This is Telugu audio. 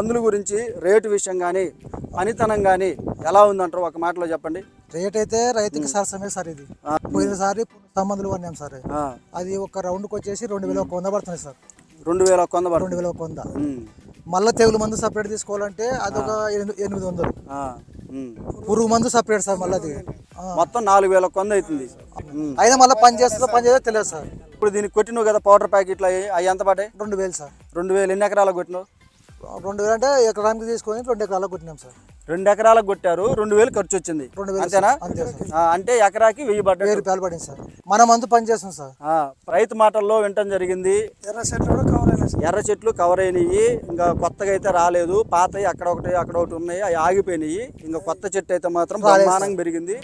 మందుల గురించి రేటు విషయం కానీ పనితనం కానీ ఎలా ఉందంటారు ఒక మాటలో చెప్పండి. రేట్ అయితే రైతుకి సరసమే సార్. ఇది పోయినసారి మందులు కొన్నాం సార్. అది ఒక రౌండ్కి వచ్చేసి 2100 పడుతుంది సార్. 2100 మళ్ళీ తెగులు మందు సపరేట్ తీసుకోవాలంటే అదొక 800. పురుగు మందు సపరేట్ సార్. మళ్ళీ అది మొత్తం 4000 అవుతుంది. అయినా మళ్ళీ పని చేస్తుందో తెలియదు సార్. ఇప్పుడు దీనికి కొట్టినావు కదా పౌడర్ ప్యాకెట్లు అవి ఎంత పడ్డాయి? 2000 సార్. 2000 ఎన్ని ఎకరాలకు కొట్టినావు? 2000 అంటే ఎకరానికి తీసుకొని 2 ఎకరాలకు కొట్టినాం సార్. 2 ఎకరాలకు కొట్టారు, 2000 ఖర్చు వచ్చింది అంతేనా? అంతే సార్. అంటే ఎకరాకి 1000 రూపాయలు పడింది సార్. మన మందు పని చేస్తాం సార్. రైతు మాటల్లో వినటం జరిగింది. ఎర్ర చెట్లు కవర్ అయినాయి, ఇంకా కొత్తగా అయితే రాలేదు. పాతవి అక్కడ ఒకటి ఉన్నాయి, అవి ఆగిపోయినాయి. ఇంకా కొత్త చెట్టు అయితే మాత్రం బ్రహ్మాండంగా పెరిగింది.